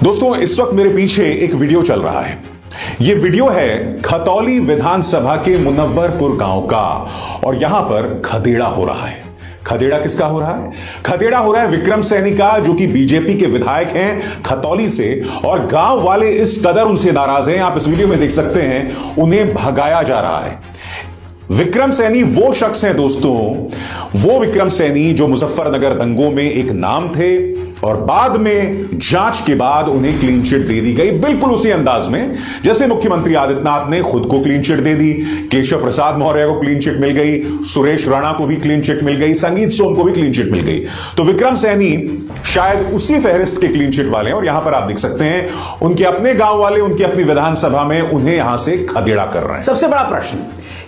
दोस्तों, इस वक्त मेरे पीछे एक वीडियो चल रहा है। यह वीडियो है खतौली विधानसभा के मुनव्वरपुर गांव का और यहां पर खदेड़ा हो रहा है। खदेड़ा किसका हो रहा है? खदेड़ा हो रहा है विक्रम सैनी का, जो कि बीजेपी के विधायक हैं खतौली से, और गांव वाले इस कदर उनसे नाराज हैं, आप इस वीडियो में देख सकते हैं, उन्हें भगाया जा रहा है। विक्रम सैनी वो शख्स हैं दोस्तों, वो विक्रम सैनी जो मुजफ्फरनगर दंगों में एक नाम थे और बाद में जांच के बाद उन्हें क्लीन चिट दे दी गई, बिल्कुल उसी अंदाज में जैसे मुख्यमंत्री आदित्यनाथ ने खुद को क्लीन चिट दे दी, केशव प्रसाद मौर्य को क्लीन चिट मिल गई, सुरेश राणा को भी क्लीन चिट मिल गई, संगीत सोम को भी क्लीन चिट मिल गई। तो विक्रम सैनी शायद उसी फहरिस्त के क्लीन चिट वाले हैं और यहां पर आप देख सकते हैं उनके अपने गांव वाले उनकी अपनी विधानसभा में उन्हें यहां से खदेड़ा कर रहे हैं। सबसे बड़ा प्रश्न,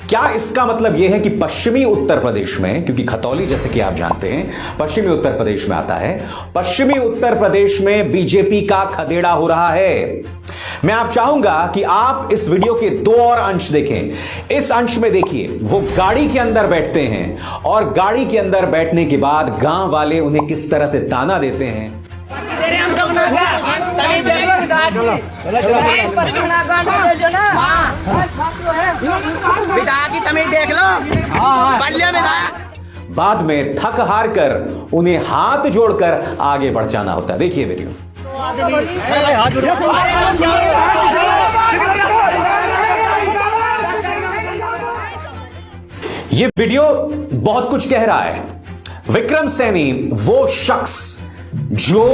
क्या इसका मतलब यह है कि पश्चिमी उत्तर प्रदेश में, क्योंकि खतौली जैसे कि आप जानते हैं पश्चिमी उत्तर प्रदेश में आता है, पश्चिमी उत्तर प्रदेश में बीजेपी का खदेड़ा हो रहा है? मैं आप चाहूंगा कि आप इस वीडियो के दो और अंश देखें। इस अंश में देखिए वो गाड़ी के अंदर बैठते हैं और गाड़ी के अंदर बैठने के बाद गांव वाले उन्हें किस तरह से ताना देते हैं। देख लो बाद में थक हार कर उन्हें हाथ जोड़कर आगे बढ़ जाना होता है। देखिए वीडियो। ये वीडियो बहुत कुछ कह रहा है। विक्रम सैनी वो शख्स जो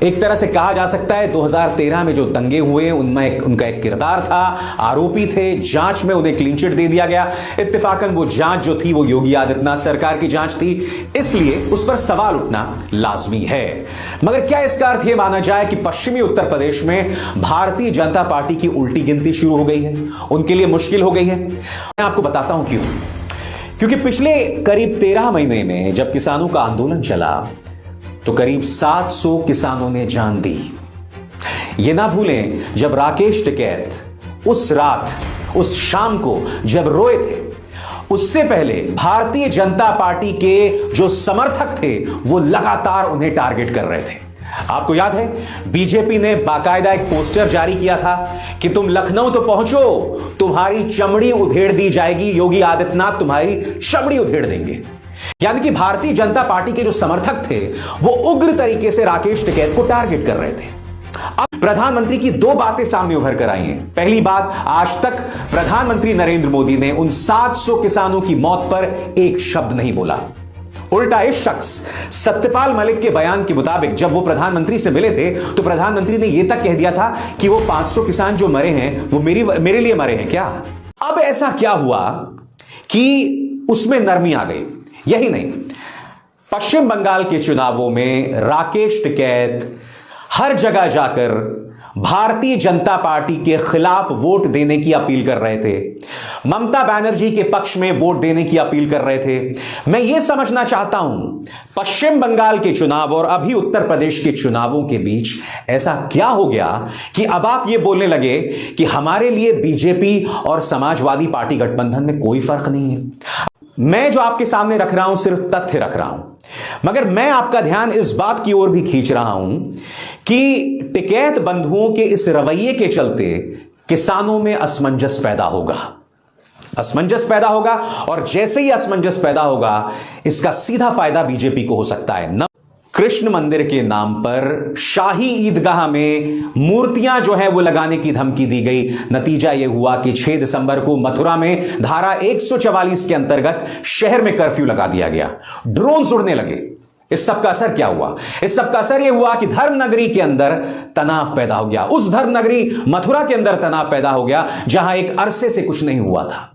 एक तरह से कहा जा सकता है 2013 में जो दंगे हुए उनमें उनका एक किरदार था, आरोपी थे, जांच में उन्हें क्लीन चिट दे दिया गया। इत्तेफाकन वो जांच जो थी वो योगी आदित्यनाथ सरकार की जांच थी, इसलिए उस पर सवाल उठना लाजमी है। मगर क्या इसका अर्थ यह माना जाए कि पश्चिमी उत्तर प्रदेश में भारतीय जनता पार्टी की उल्टी गिनती शुरू हो गई है, उनके लिए मुश्किल हो गई है? मैं आपको बताता हूं क्यों। क्योंकि पिछले करीब 13 महीने में जब किसानों का आंदोलन चला तो करीब 700 किसानों ने जान दी। यह ना भूलें, जब राकेश टिकैत उस रात, उस शाम को जब रोए थे, उससे पहले भारतीय जनता पार्टी के जो समर्थक थे वो लगातार उन्हें टारगेट कर रहे थे। आपको याद है बीजेपी ने बाकायदा एक पोस्टर जारी किया था कि तुम लखनऊ तो पहुंचो, तुम्हारी चमड़ी उधेड़ दी जाएगी, योगी आदित्यनाथ तुम्हारी चमड़ी उधेड़ देंगे। यानी कि भारतीय जनता पार्टी के जो समर्थक थे वो उग्र तरीके से राकेश टिकैत को टारगेट कर रहे थे। अब प्रधानमंत्री की दो बातें सामने उभर कर आई हैं। पहली बात, आज तक प्रधानमंत्री नरेंद्र मोदी ने उन 700 किसानों की मौत पर एक शब्द नहीं बोला। उल्टा इस शख्स सत्यपाल मलिक के बयान के मुताबिक जब वो प्रधानमंत्री से मिले थे तो प्रधानमंत्री ने यह तक कह दिया था कि वो 500 किसान जो मरे हैं वो मेरे लिए मरे हैं क्या? अब ऐसा क्या हुआ कि उसमें नरमी आ गई? यही नहीं, पश्चिम बंगाल के चुनावों में राकेश टिकैत हर जगह जाकर भारतीय जनता पार्टी के खिलाफ वोट देने की अपील कर रहे थे, ममता बनर्जी के पक्ष में वोट देने की अपील कर रहे थे। मैं यह समझना चाहता हूं, पश्चिम बंगाल के चुनाव और अभी उत्तर प्रदेश के चुनावों के बीच ऐसा क्या हो गया कि अब आप यह बोलने लगे कि हमारे लिए बीजेपी और समाजवादी पार्टी गठबंधन में कोई फर्क नहीं है? मैं जो आपके सामने रख रहा हूं सिर्फ तथ्य रख रहा हूं, मगर मैं आपका ध्यान इस बात की ओर भी खींच रहा हूं कि टिकैत बंधुओं के इस रवैये के चलते किसानों में असमंजस पैदा होगा। असमंजस पैदा होगा और जैसे ही असमंजस पैदा होगा इसका सीधा फायदा बीजेपी को हो सकता है। कृष्ण मंदिर के नाम पर शाही ईदगाह में मूर्तियां जो है वो लगाने की धमकी दी गई। नतीजा यह हुआ कि 6 दिसंबर को मथुरा में धारा 144 के अंतर्गत शहर में कर्फ्यू लगा दिया गया, ड्रोन उड़ने लगे। इस सब का असर क्या हुआ? इस सब का असर यह हुआ कि धर्म नगरी के अंदर तनाव पैदा हो गया। उस धर्म नगरी मथुरा के अंदर तनाव पैदा हो गया जहां एक अरसे से कुछ नहीं हुआ था।